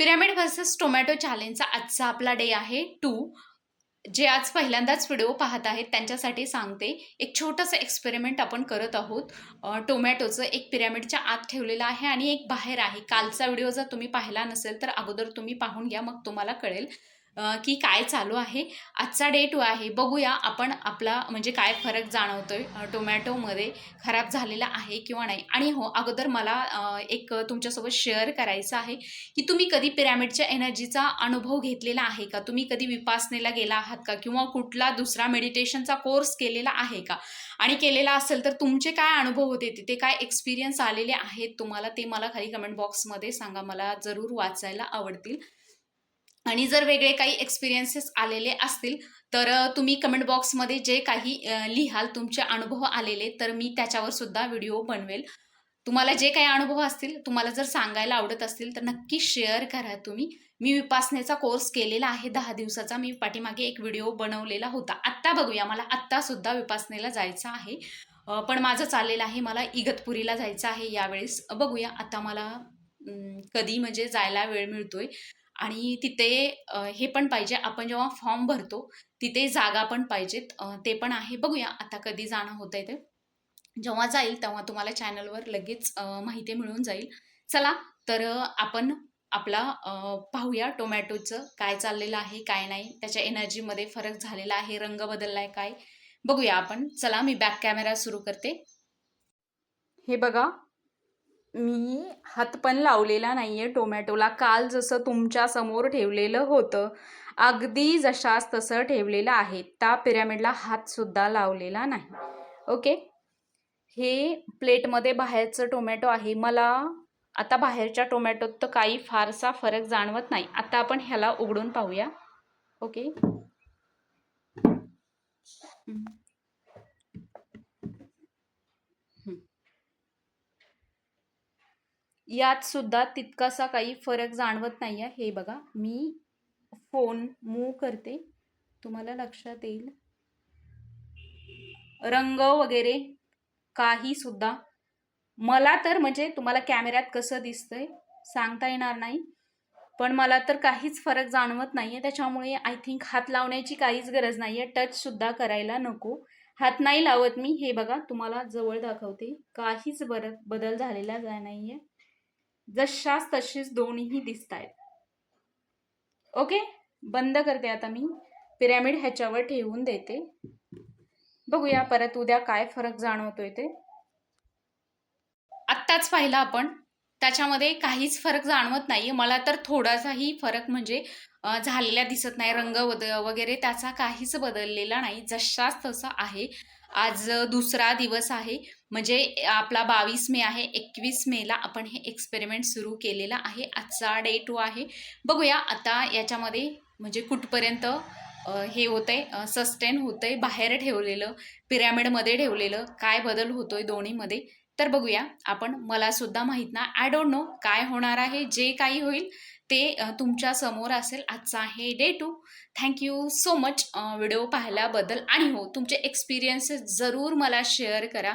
Pyramid versus tomato चॅलेंजचा आजचा आपला day आहे 2. जे आज पहिल्यांदाच व्हिडिओ पाहत आहेत त्यांच्यासाठी सांगते. एक छोटंसं एक्सपेरिमेंट आपण करत आहोत. टोमॅटोचं एक पिरॅमिडच्या आत ठेवलेलं आहे आणि एक बाहेर आहे. कालचा व्हिडिओ जर तुम्ही पाहिला नसेल तर अगोदर तुम्ही पाहून घ्या, मग तुम्हाला कळेल की काय चालू आहे. आजचा डे 2 आहे. बघूया आपण आपला म्हणजे काय फरक जाणवतोय टोमॅटोमध्ये, खराब झालेला आहे किंवा नाही. आणि हो, अगोदर मला एक तुमच्यासोबत शेअर करायचं आहे की तुम्ही कधी पिरॅमिडच्या एनर्जीचा अनुभव घेतलेला आहे का? तुम्ही कधी विपासनेला गेला आहात का? किंवा कुठला दुसरा मेडिटेशनचा कोर्स केलेला आहे का? आणि केलेला असेल तर तुमचे काय अनुभव होते, तिथे काय एक्सपिरियन्स आलेले आहेत तुम्हाला, ते मला खाली कमेंट बॉक्समध्ये सांगा. मला जरूर वाचायला आवडतील. आणि जर वेगळे काही एक्सपिरियन्सेस आलेले असतील तर तुम्ही कमेंट बॉक्समध्ये जे काही लिहाल तुमचे अनुभव आलेले, तर मी त्याच्यावर सुद्धा व्हिडिओ बनवेल. तुम्हाला जे काही अनुभव असतील, तुम्हाला जर सांगायला आवडत असतील तर नक्की शेअर करा तुम्ही. मी विपासनेचा कोर्स केलेला आहे 10 दिवसाचा. मी पाठीमागे एक व्हिडिओ बनवलेला होता. आत्ता बघूया, मला आत्ता सुद्धा विपासनेला जायचं आहे. पण माझं चाललेलं आहे, मला इगतपुरीला जायचं आहे यावेळेस. बघूया आता मला कधी म्हणजे जायला वेळ मिळतोय. आणि तिथे हे पण पाहिजे, आपण जेव्हा फॉर्म भरतो तिथे जागा पण पाहिजेत, ते पण आहे. बघूया आता कधी जाणं होतंय ते. जेव्हा जाईल तेव्हा तुम्हाला चॅनलवर लगेच माहिती मिळून जाईल. चला तर आपण आपला पाहूया टोमॅटोचं काय चाललेलं आहे, काय नाही. त्याच्या एनर्जीमध्ये फरक झालेला आहे, रंग बदललाय काय, बघूया आपण. चला मी बॅक कॅमेरा सुरू करते. हे बघा, मी हात पण लावलेला नाहीये टोमॅटोला. काल जसं तुमच्या समोर ठेवलेलं होतं अगदी जशास तसं ठेवलेलं आहे. त्या पिरॅमिडला हात सुद्धा लावलेला नाही. ओके, हे प्लेटमध्ये बाहेरचं टोमॅटो आहे. मला आता बाहेरच्या टोमॅटोत तर काही फारसा फरक जाणवत नाही. आता आपण ह्याला उघडून पाहूया. ओके, यात सुद्धा तितकासा काही फरक जाणवत नाहीये. हे बघा, मी फोन मूव्ह करते, तुम्हाला लक्षात येईल. रंग वगैरे काही सुद्धा मला तर म्हणजे तुम्हाला कॅमेऱ्यात कसं दिसतंय सांगता येणार नाही, पण मला तर काहीच फरक जाणवत नाहीये. त्याच्यामुळे आय थिंक हात लावण्याची काहीच गरज नाहीये, टच सुद्धा करायला नको. हात नाही लावत मी. हे बघा, तुम्हाला जवळ दाखवते, काहीच बदल झालेला नाहीये. जशास तशीच दोन्हीही दिसत आहेत. ओके, बंद करते आता मी. पिरॅमिड ह्याच्यावर ठेवून देते. बघूया परत उद्या काय फरक जाणवतोय ते. आत्ताच पाहिलं आपण, त्याच्यामध्ये काहीच फरक जाणवत नाही. मला तर थोडासाही फरक म्हणजे झालेला दिसत नाही. रंग वगैरे त्याचा काहीच बदललेला नाही, जशाच तसा आहे. आज दुसरा दिवस आहे, म्हणजे आपला 22 मे आहे. 21 मेला आपण हे एक्सपेरिमेंट सुरू केलेलं आहे. आजचा डे 2 आहे. बघूया आता याच्यामध्ये म्हणजे कुठपर्यंत हे होतंय, सस्टेन होतंय. बाहेर ठेवलेलं, पिरॅमिडमध्ये ठेवलेलं, काय बदल होतोय दोन्हीमध्ये, तर बघूया आपण. मला सुद्धा माहीत ना, आय डोंट नो काय होणार आहे. जे काही होईल ते तुमच्या समोर असेल. आजचा आहे day 2. Thank you so much video पाहिल्याबद्दल. आणि हो, तुमचे एक्सपिरियन्सेस जरूर मला शेअर करा.